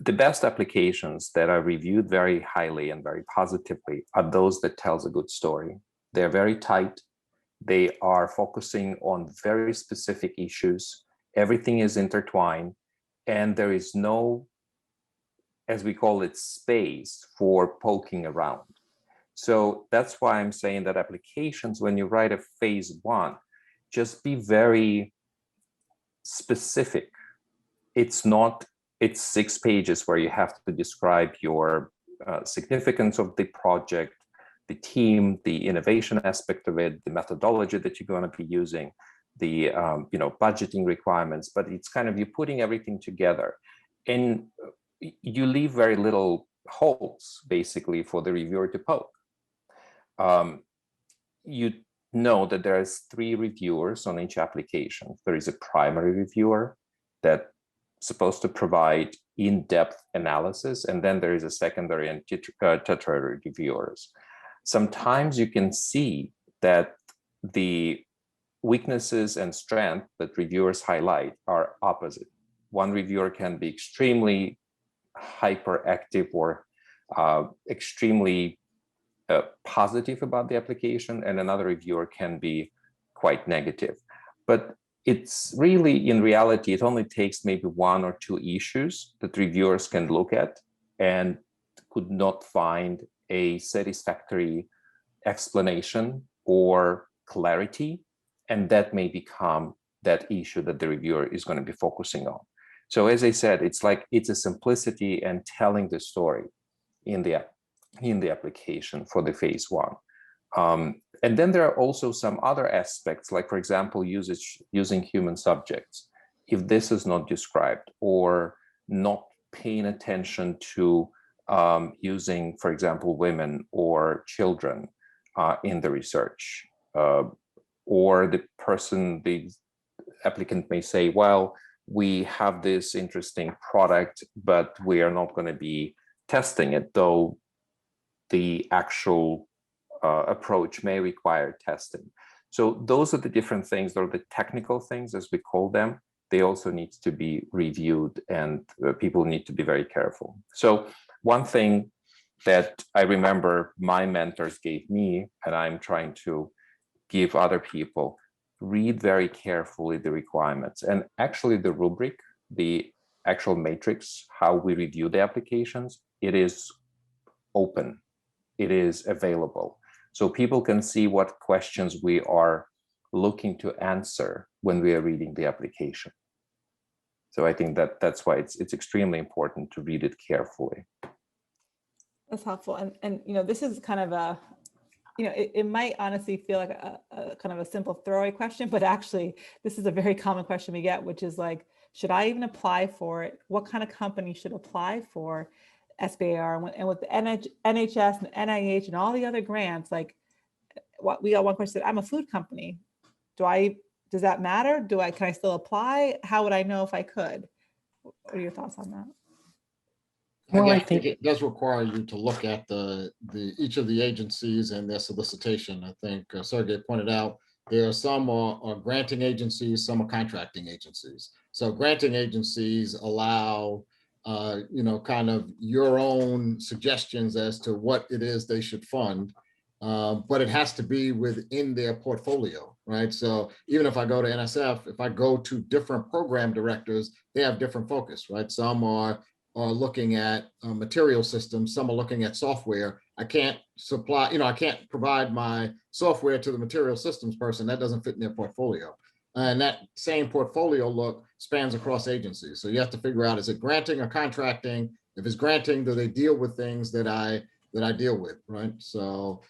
The best applications that are reviewed very highly and very positively are those that tells a good story. They're very tight. They are focusing on very specific issues. Everything is intertwined, and there is no, as we call it, space for poking around. So that's why I'm saying that applications, when you write a phase one, just be very specific. It's 6 pages where you have to describe your significance of the project, the team, the innovation aspect of it, the methodology that you're going to be using, the budgeting requirements, but it's kind of you putting everything together, and you leave very little holes basically for the reviewer to poke. You know that there's 3 reviewers on each application. There is a primary reviewer that's supposed to provide in-depth analysis, and then there is a secondary and tertiary reviewers. Sometimes you can see that the weaknesses and strength that reviewers highlight are opposite. One reviewer can be extremely hyperactive or extremely positive about the application, and another reviewer can be quite negative. But it's really, in reality, it only takes maybe 1 or 2 issues that reviewers can look at and could not find a satisfactory explanation or clarity, and that may become that issue that the reviewer is going to be focusing on. So as I said, it's a simplicity and telling the story in the application for the phase one. And then there are also some other aspects, like, for example, using human subjects. If this is not described, or not paying attention to using, for example, women or children in the research, or the applicant may say, well, we have this interesting product, but we are not going to be testing it, though the actual approach may require testing. So those are the different things, or the technical things, as we call them. They also need to be reviewed, and people need to be very careful. So one thing that I remember my mentors gave me, and I'm trying to give other people, read very carefully the requirements. And actually the rubric, the actual matrix, how we review the applications, it is open, it is available. So people can see what questions we are looking to answer when we are reading the application. So I think that's why it's extremely important to read it carefully. That's helpful. And this is kind of a, it might honestly feel like a kind of a simple throwaway question, but actually this is a very common question we get, which is like, should I even apply for it? What kind of company should apply for SBIR? And with the NHS and NIH and all the other grants, like we got one question, I'm a food company. Does that matter? Can I still apply? How would I know if I could? What are your thoughts on that? Well, I think it does require you to look at each of the agencies and their solicitation. I think Sergey pointed out there are some are granting agencies, some are contracting agencies. So granting agencies allow kind of your own suggestions as to what it is they should fund, but it has to be within their portfolio, right? So even if I go to NSF, if I go to different program directors, they have different focus, right? Some are looking at material systems, some are looking at software. I can't supply, I can't provide my software to the material systems person. That doesn't fit in their portfolio. And that same portfolio look spans across agencies. So you have to figure out, is it granting or contracting? If it's granting, do they deal with things that I deal with, right? So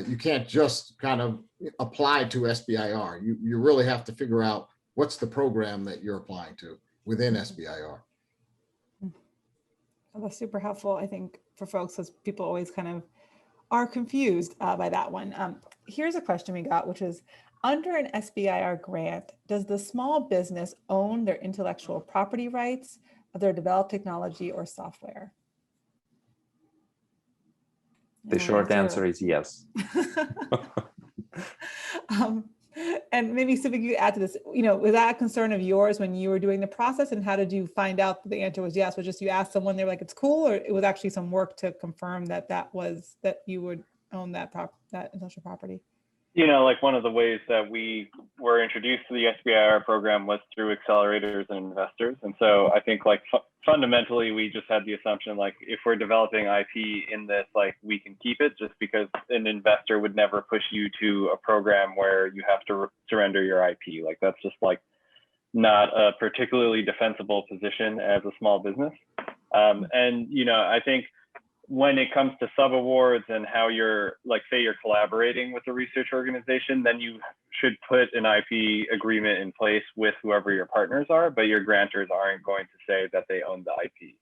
you can't just kind of apply to SBIR. You really have to figure out what's the program that you're applying to within SBIR. Oh, that's super helpful, I think, for folks, because people always kind of are confused by that one. Here's a question we got, which is, under an SBIR grant, does the small business own their intellectual property rights of their developed technology or software? The short answer is yes. And maybe something you could add to this, you know, was that a concern of yours when you were doing the process, and how did you find out that the answer was yes? Was just you asked someone, they were like, it's cool, or it was actually some work to confirm that that you would own that intellectual property? You know, like one of the ways that we were introduced to the SBIR program was through accelerators and investors. And so I think like fundamentally, we just had the assumption, like if we're developing IP in this, like we can keep it, just because an investor would never push you to a program where you have to surrender your IP. Like that's just like not a particularly defensible position as a small business. And, you know, I think when it comes to sub-awards and how you're, like, say you're collaborating with a research organization, then you should put an IP agreement in place with whoever your partners are, but your grantors aren't going to say that they own the IP.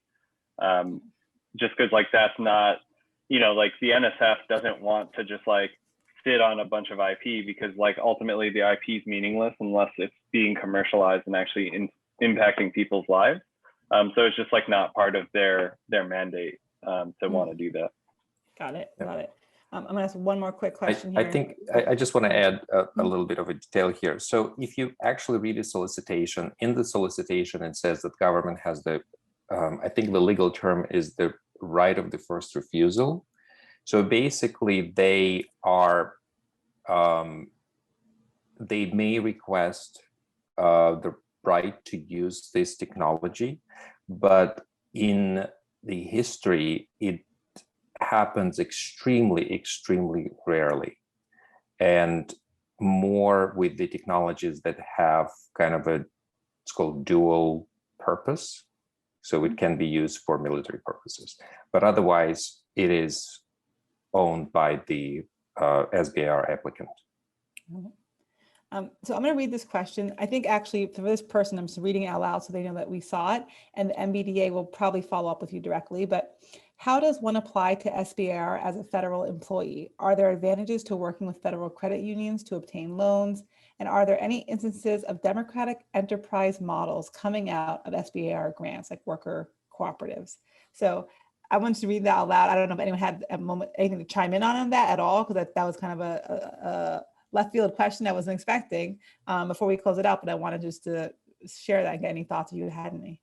Just because, like, that's not, you know, like the NSF doesn't want to just like sit on a bunch of IP, because like ultimately the IP is meaningless unless it's being commercialized and actually impacting people's lives. So it's just like not part of their mandate to want to do that. Got it. I'm gonna ask one more quick question here. I think I just want to add a little bit of a detail here. So if you actually read a solicitation, in the solicitation, it says that government has the, I think the legal term is the right of the first refusal. So basically they are, they may request the right to use this technology, but in the history, it happens extremely rarely, and more with the technologies that have kind of a, it's called dual purpose. So it can be used for military purposes, but otherwise it is owned by the SBIR applicant. So I'm going to read this question. I think actually for this person, I'm just reading it out loud so they know that we saw it, and the MBDA will probably follow up with you directly. But how does one apply to SBIR as a federal employee? Are there advantages to working with federal credit unions to obtain loans? And are there any instances of democratic enterprise models coming out of SBIR grants, like worker cooperatives? So I wanted to read that out loud. I don't know if anyone had a moment, anything to chime in on that at all, because that was kind of a left field question I wasn't expecting before we close it out, but I wanted just to share that and get any thoughts if you had any.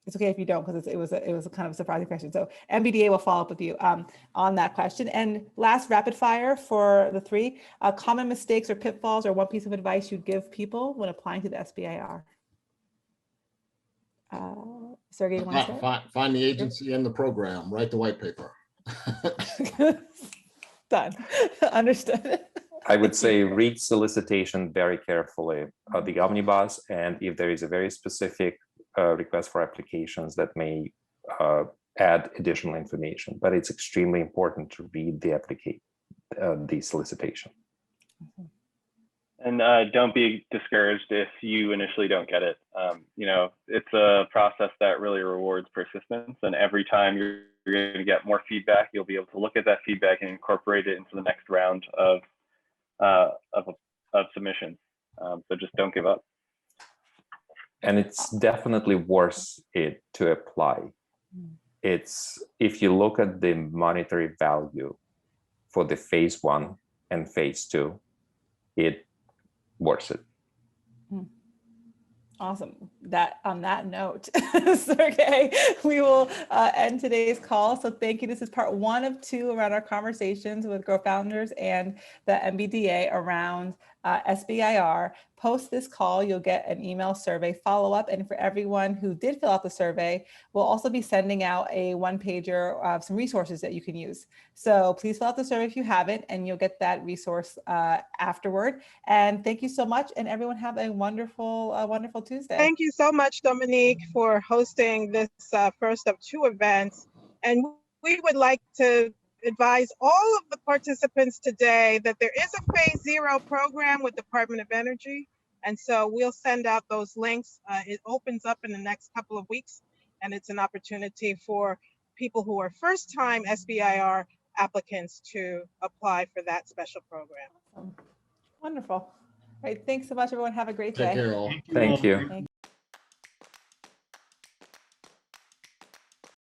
It's okay if you don't, because it was a kind of a surprising question. So MBDA will follow up with you on that question. And last rapid fire for the three, common mistakes or pitfalls or one piece of advice you'd give people when applying to the SBIR. Sergey, you want to start? Find the agency and the program, write the white paper. Done. Understood. I would say read solicitation very carefully, the omnibus, and if there is a very specific request for applications that may add additional information, but it's extremely important to read the solicitation. And don't be discouraged if you initially don't get it. You know, it's a process that really rewards persistence, and every time you're going to get more feedback, you'll be able to look at that feedback and incorporate it into the next round of submissions. So just don't give up. And it's definitely worth it to apply. It's, if you look at the monetary value for the phase 1 and phase 2, it worth it. Awesome. On that note, Sergey, we will end today's call. So thank you. This is part 1 of 2 around our conversations with Grow Founders and the MBDA around SBIR. Post this call, you'll get an email survey follow-up. And for everyone who did fill out the survey, we'll also be sending out a 1-pager of some resources that you can use. So please fill out the survey if you haven't, and you'll get that resource afterward. And thank you so much. And everyone have a wonderful, wonderful Tuesday. Thank you so much, Dominique, for hosting this first of 2 events. And we would like to advise all of the participants today that there is a phase 0 program with Department of Energy. And so we'll send out those links. It opens up in the next couple of weeks, and it's an opportunity for people who are first-time SBIR applicants to apply for that special program. Wonderful. All right. Thanks so much, everyone. Have a great day. Take care, all. Thank you.